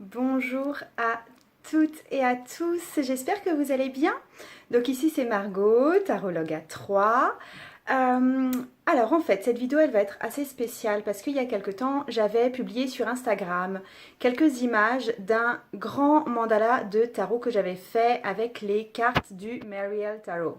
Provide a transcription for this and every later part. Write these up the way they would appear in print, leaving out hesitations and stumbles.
Bonjour à toutes et à tous, j'espère que vous allez bien. Donc ici c'est Margot, tarologue à 3. Alors en fait cette vidéo elle va être assez spéciale parce qu'il y a quelque temps j'avais publié sur Instagram quelques images d'un grand mandala de tarot que j'avais fait avec les cartes du Mariel Tarot.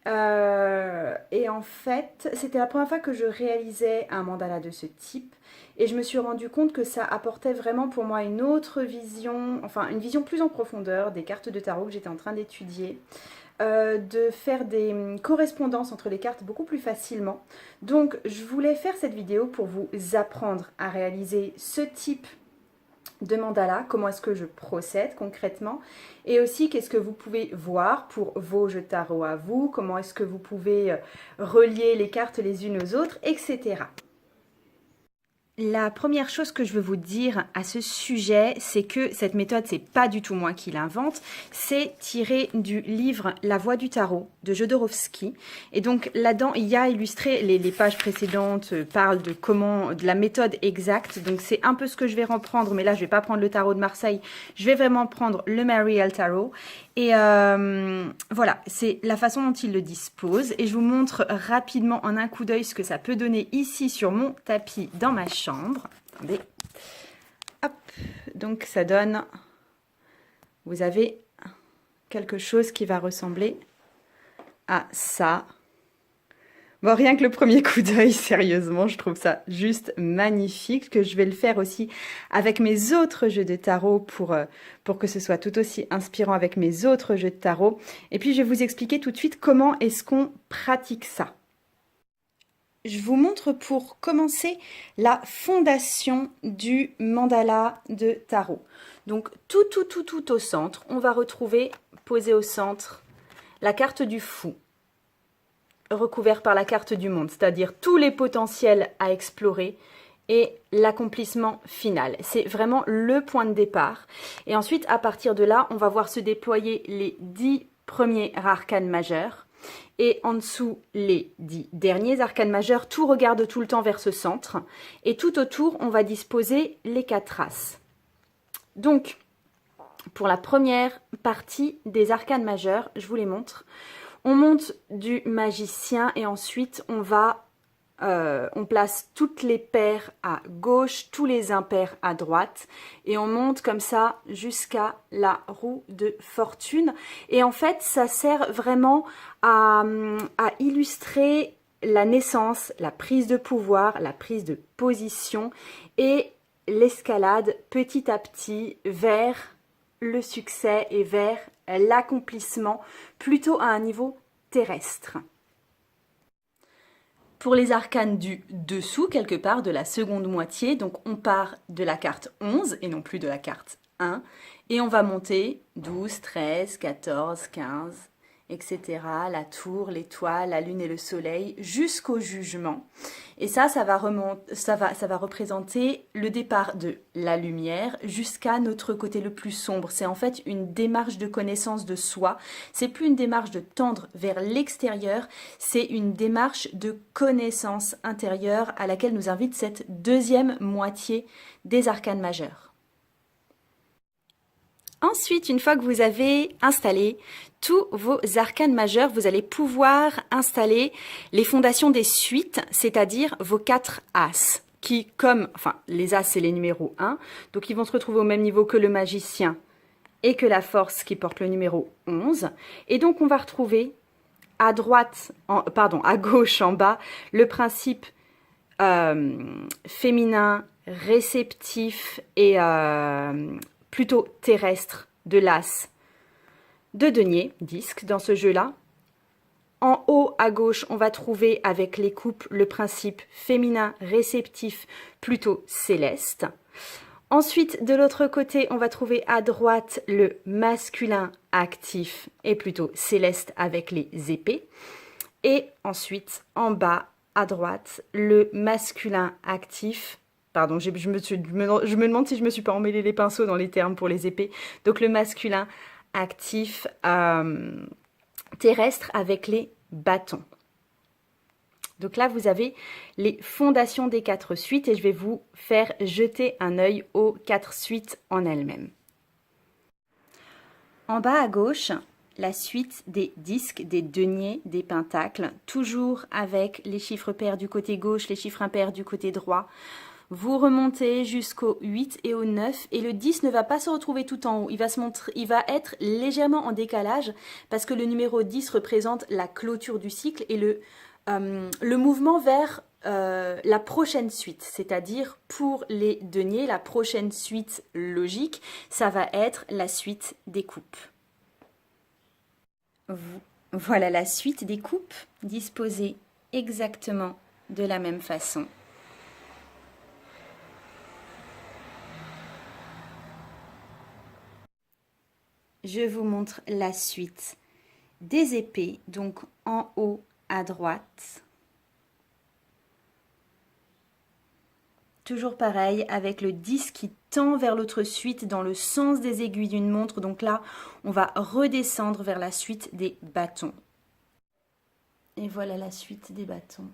Et en fait, c'était la première fois que je réalisais un mandala de ce type et je me suis rendu compte que ça apportait vraiment pour moi une autre vision, enfin une vision plus en profondeur des cartes de tarot que j'étais en train d'étudier, de faire des correspondances entre les cartes beaucoup plus facilement. Donc je voulais faire cette vidéo pour vous apprendre à réaliser ce type de mandala, comment est-ce que je procède concrètement, et aussi qu'est-ce que vous pouvez voir pour vos jeux de tarot à vous, comment est-ce que vous pouvez relier les cartes les unes aux autres, etc. La première chose que je veux vous dire à ce sujet, c'est que cette méthode, c'est pas du tout moi qui l'invente, c'est tiré du livre La Voix du Tarot de Jodorowsky. Et donc là-dedans, il y a illustré, les pages précédentes parlent de la méthode exacte. Donc c'est un peu ce que je vais reprendre, mais là je vais pas prendre le tarot de Marseille, je vais vraiment prendre le Mariel Tarot. Et voilà, c'est la façon dont il le dispose. Et je vous montre rapidement en un coup d'œil ce que ça peut donner ici sur mon tapis dans ma chambre. Attendez. Hop. Donc ça donne... Vous avez quelque chose qui va ressembler à ça. Bon, rien que le premier coup d'œil, sérieusement, je trouve ça juste magnifique, que je vais le faire aussi avec mes autres jeux de tarot pour que ce soit tout aussi inspirant avec mes autres jeux de tarot. Et puis, je vais vous expliquer tout de suite comment est-ce qu'on pratique ça. Je vous montre pour commencer la fondation du mandala de tarot. Donc, tout au centre, on va retrouver, posé au centre, la carte du fou, recouvert par la carte du monde, c'est-à-dire tous les potentiels à explorer et l'accomplissement final. C'est vraiment le point de départ. Et ensuite, à partir de là, on va voir se déployer les 10 premiers arcanes majeurs. Et en dessous, les 10 derniers arcanes majeurs. Tout regarde tout le temps vers ce centre. Et tout autour, on va disposer les 4 races. Donc, pour la première partie des arcanes majeurs, je vous les montre. On monte du magicien et ensuite on place toutes les paires à gauche, tous les impairs à droite et on monte comme ça jusqu'à la roue de fortune. Et en fait, ça sert vraiment à illustrer la naissance, la prise de pouvoir, la prise de position et l'escalade petit à petit vers le succès et vers l'accomplissement plutôt à un niveau terrestre. Pour les arcanes du dessous, quelque part de la seconde moitié, donc on part de la carte 11 et non plus de la carte 1 et on va monter 12, 13, 14, 15, etc. La tour, l'étoile, la lune et le soleil jusqu'au jugement. Et ça va représenter le départ de la lumière jusqu'à notre côté le plus sombre. C'est en fait une démarche de connaissance de soi. C'est plus une démarche de tendre vers l'extérieur, c'est une démarche de connaissance intérieure à laquelle nous invite cette deuxième moitié des arcanes majeurs. Ensuite, une fois que vous avez installé tous vos arcanes majeurs, vous allez pouvoir installer les fondations des suites, c'est-à-dire vos 4 as, qui les as c'est les numéros 1, donc ils vont se retrouver au même niveau que le magicien et que la force qui porte le numéro 11. Et donc on va retrouver à gauche en bas, le principe féminin, réceptif et plutôt terrestre de l'as de denier, disque, dans ce jeu-là. En haut à gauche, on va trouver avec les coupes le principe féminin réceptif plutôt céleste. Ensuite, de l'autre côté, on va trouver à droite le masculin actif et plutôt céleste avec les épées. Et ensuite, en bas à droite, le masculin actif. Pardon, je me demande si je me suis pas emmêlé les pinceaux dans les termes pour les épées. Donc le masculin actif terrestre avec les bâtons. Donc là, vous avez les fondations des 4 suites et je vais vous faire jeter un œil aux 4 suites en elles-mêmes. En bas à gauche, la suite des disques, des deniers, des pentacles, toujours avec les chiffres pairs du côté gauche, les chiffres impairs du côté droit. Vous remontez jusqu'au 8 et au 9 et le 10 ne va pas se retrouver tout en haut. Il va être légèrement en décalage parce que le numéro 10 représente la clôture du cycle et le mouvement vers la prochaine suite. C'est-à-dire pour les deniers, la prochaine suite logique, ça va être la suite des coupes. Voilà la suite des coupes disposée exactement de la même façon. Je vous montre la suite des épées, donc en haut à droite. Toujours pareil, avec le 10 qui tend vers l'autre suite dans le sens des aiguilles d'une montre. Donc là, on va redescendre vers la suite des bâtons. Et voilà la suite des bâtons.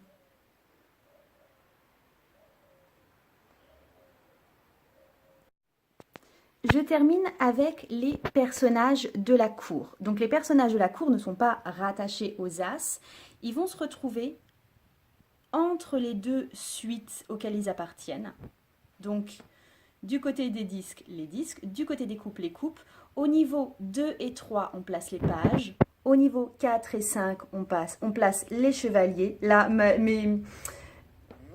Je termine avec les personnages de la cour. Donc les personnages de la cour ne sont pas rattachés aux As. Ils vont se retrouver entre les 2 suites auxquelles ils appartiennent. Donc du côté des disques, les disques. Du côté des coupes, les coupes. Au niveau 2 et 3, on place les pages. Au niveau 4 et 5, on place les chevaliers. Là,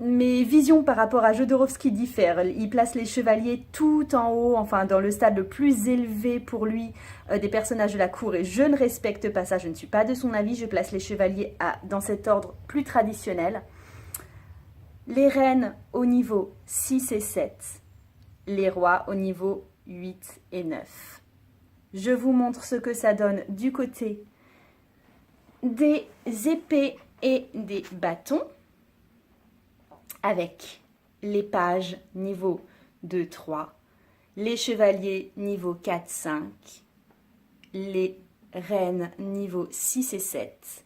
mes visions par rapport à Jodorowsky diffèrent. Il place les chevaliers tout en haut, enfin dans le stade le plus élevé pour lui des personnages de la cour et je ne respecte pas ça, je ne suis pas de son avis, je place les chevaliers dans cet ordre plus traditionnel. Les reines au niveau 6 et 7, les rois au niveau 8 et 9. Je vous montre ce que ça donne du côté des épées et des bâtons, avec les pages niveau 2, 3, les chevaliers niveau 4, 5, les reines niveau 6 et 7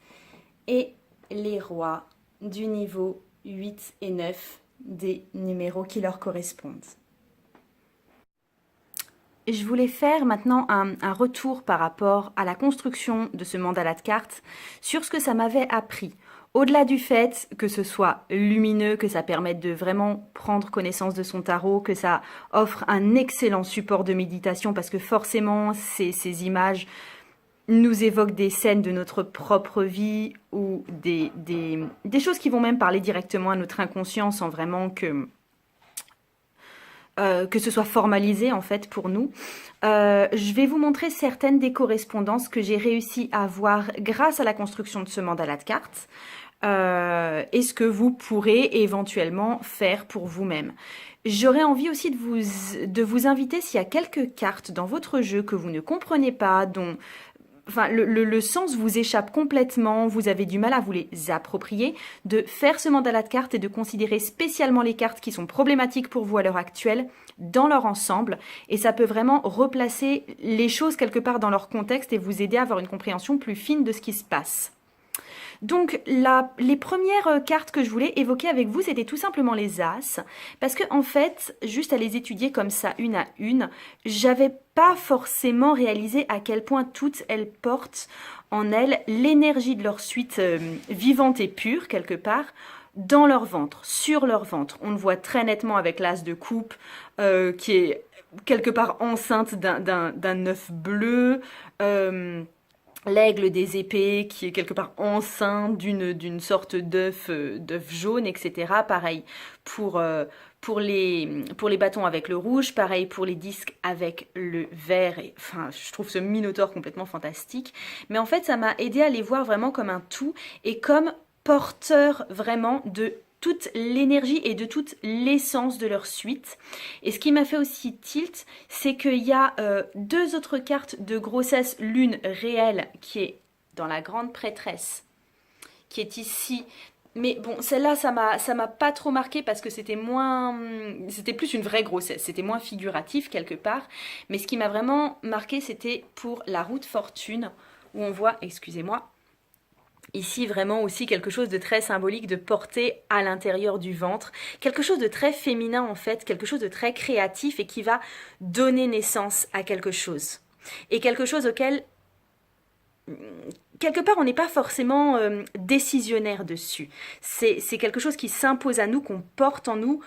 et les rois du niveau 8 et 9 des numéros qui leur correspondent. Je voulais faire maintenant un retour par rapport à la construction de ce mandala de cartes sur ce que ça m'avait appris. Au-delà du fait que ce soit lumineux, que ça permette de vraiment prendre connaissance de son tarot, que ça offre un excellent support de méditation parce que forcément ces images nous évoquent des scènes de notre propre vie ou des choses qui vont même parler directement à notre inconscient sans vraiment que ce soit formalisé en fait pour nous. Je vais vous montrer certaines des correspondances que j'ai réussi à voir grâce à la construction de ce mandala de cartes. Et ce que vous pourrez éventuellement faire pour vous-même. J'aurais envie aussi de vous inviter, s'il y a quelques cartes dans votre jeu que vous ne comprenez pas, dont le sens vous échappe complètement, vous avez du mal à vous les approprier, de faire ce mandala de cartes et de considérer spécialement les cartes qui sont problématiques pour vous à l'heure actuelle dans leur ensemble. Et ça peut vraiment replacer les choses quelque part dans leur contexte et vous aider à avoir une compréhension plus fine de ce qui se passe. Donc, les premières cartes que je voulais évoquer avec vous, c'était tout simplement les As. Parce que, en fait, juste à les étudier comme ça, une à une, j'avais pas forcément réalisé à quel point toutes elles portent en elles l'énergie de leur suite vivante et pure, quelque part, dans leur ventre, sur leur ventre. On le voit très nettement avec l'As de coupe, qui est quelque part enceinte d'un œuf bleu, l'aigle des épées qui est quelque part enceinte d'une sorte d'œuf jaune, etc. Pareil pour les bâtons avec le rouge, pareil pour les disques avec le vert. Et, enfin, je trouve ce Minotaure complètement fantastique. Mais en fait, ça m'a aidé à les voir vraiment comme un tout et comme porteur vraiment de toute l'énergie et de toute l'essence de leur suite. Et ce qui m'a fait aussi tilt, c'est qu'il y a 2 autres cartes de grossesse, l'une réelle qui est dans la grande prêtresse, qui est ici. Mais bon, celle-là, ça m'a pas trop marqué parce que c'était plus une vraie grossesse, c'était moins figuratif quelque part. Mais ce qui m'a vraiment marqué, c'était pour la roue de fortune, où on voit, excusez-moi, Ici, vraiment aussi quelque chose de très symbolique de porter à l'intérieur du ventre. Quelque chose de très féminin en fait, quelque chose de très créatif et qui va donner naissance à quelque chose. Et quelque chose auquel, quelque part, on n'est pas forcément décisionnaire dessus. C'est quelque chose qui s'impose à nous, qu'on porte en nous,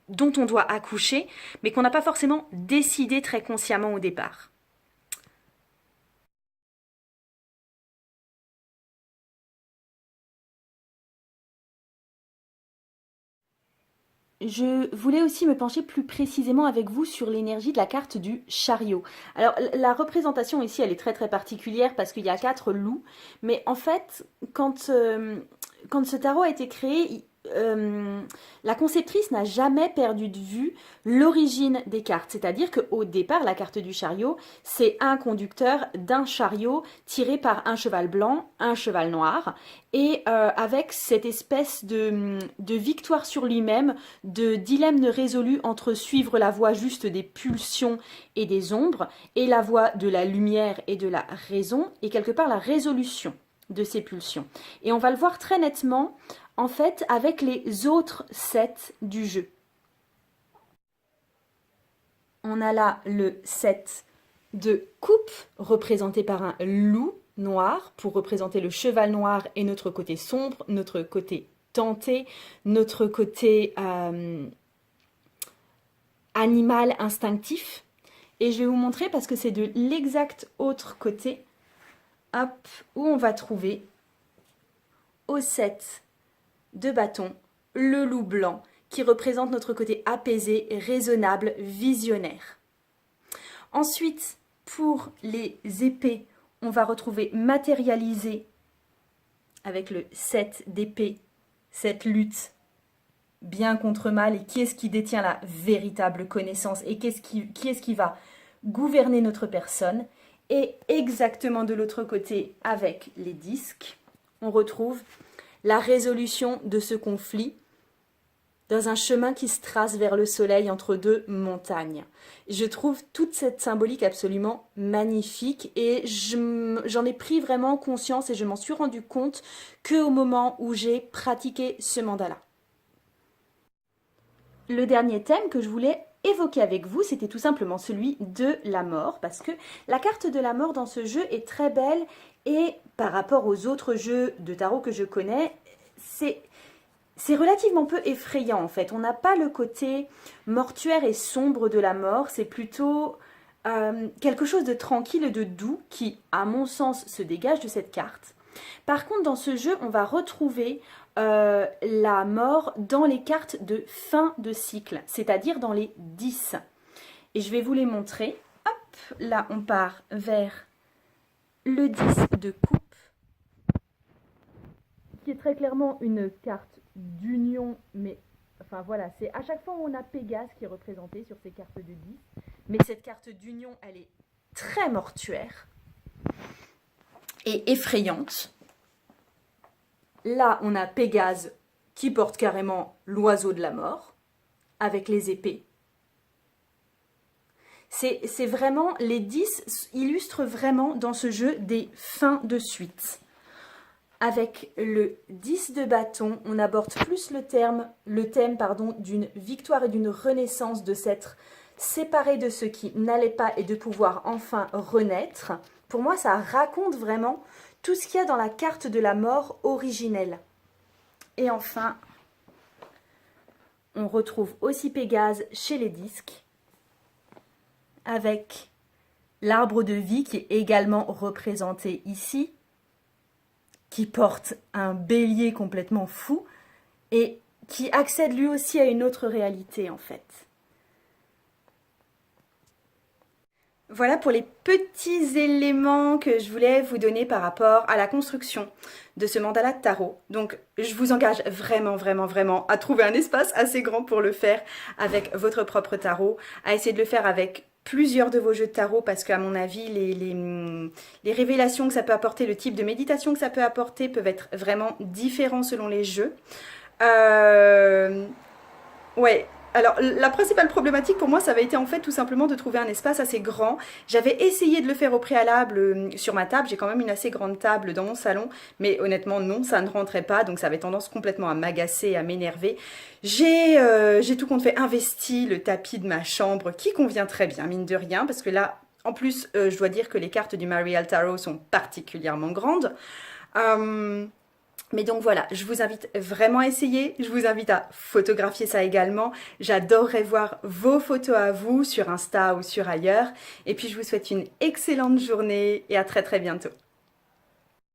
dont on doit accoucher, mais qu'on n'a pas forcément décidé très consciemment au départ. Je voulais aussi me pencher plus précisément avec vous sur l'énergie de la carte du chariot. Alors la représentation ici elle est très très particulière parce qu'il y a 4 loups, mais en fait quand ce tarot a été créé, la conceptrice n'a jamais perdu de vue l'origine des cartes. C'est-à-dire qu'au départ, la carte du chariot, c'est un conducteur d'un chariot tiré par un cheval blanc, un cheval noir, et avec cette espèce de victoire sur lui-même, de dilemme résolu entre suivre la voie juste des pulsions et des ombres, et la voie de la lumière et de la raison, et quelque part la résolution de ces pulsions. Et on va le voir très nettement en fait avec les autres sets du jeu. On a là le set de coupe représenté par un loup noir pour représenter le cheval noir et notre côté sombre, notre côté tenté, notre côté animal instinctif. Et je vais vous montrer parce que c'est de l'exact autre côté, hop, où on va trouver au set de bâton le loup blanc qui représente notre côté apaisé, raisonnable, visionnaire. Ensuite, pour les épées, on va retrouver matérialisé avec le 7 d'épée, cette lutte bien contre mal et qui est-ce qui détient la véritable connaissance et qui est-ce qui va gouverner notre personne. Et exactement de l'autre côté, avec les disques, on retrouve la résolution de ce conflit dans un chemin qui se trace vers le soleil entre deux montagnes. Je trouve toute cette symbolique absolument magnifique et j'en ai pris vraiment conscience et je m'en suis rendu compte qu'au moment où j'ai pratiqué ce mandala. Le dernier thème que je voulais évoquer avec vous, c'était tout simplement celui de la mort, parce que la carte de la mort dans ce jeu est très belle et par rapport aux autres jeux de tarot que je connais, c'est relativement peu effrayant en fait. On n'a pas le côté mortuaire et sombre de la mort, c'est plutôt quelque chose de tranquille et de doux qui, à mon sens, se dégage de cette carte. Par contre, dans ce jeu, on va retrouver la mort dans les cartes de fin de cycle, c'est-à-dire dans les 10. Et je vais vous les montrer. Hop, là on part vers le 10 de coupe, qui est très clairement une carte d'union, mais enfin voilà, c'est à chaque fois où on a Pégase qui est représenté sur ces cartes de 10, mais cette carte d'union, elle est très mortuaire et effrayante. Là, on a Pégase qui porte carrément l'oiseau de la mort, avec les épées. C'est vraiment, les 10 illustrent vraiment dans ce jeu des fins de suite. Avec le 10 de bâton, on aborde plus le thème d'une victoire et d'une renaissance, de s'être séparé de ce qui n'allait pas et de pouvoir enfin renaître. Pour moi, ça raconte vraiment tout ce qu'il y a dans la carte de la mort originelle. Et enfin, on retrouve aussi Pégase chez les disques, avec l'arbre de vie qui est également représenté ici, qui porte un bélier complètement fou et qui accède lui aussi à une autre réalité en fait. Voilà pour les petits éléments que je voulais vous donner par rapport à la construction de ce mandala de tarot. Donc je vous engage vraiment, vraiment, vraiment à trouver un espace assez grand pour le faire avec votre propre tarot, à essayer de le faire avec plusieurs de vos jeux de tarot parce qu'à mon avis, les révélations que ça peut apporter, le type de méditation que ça peut apporter peuvent être vraiment différents selon les jeux. Ouais. Alors, la principale problématique pour moi, ça avait été en fait tout simplement de trouver un espace assez grand. J'avais essayé de le faire au préalable sur ma table. J'ai quand même une assez grande table dans mon salon. Mais honnêtement, non, ça ne rentrait pas. Donc, ça avait tendance complètement à m'agacer, à m'énerver. J'ai tout compte fait investi le tapis de ma chambre qui convient très bien, mine de rien. Parce que là, en plus, je dois dire que les cartes du Marial Tarot sont particulièrement grandes. Euh, mais donc voilà, je vous invite vraiment à essayer, je vous invite à photographier ça également. J'adorerais voir vos photos à vous sur Insta ou sur ailleurs. Et puis je vous souhaite une excellente journée et à très très bientôt.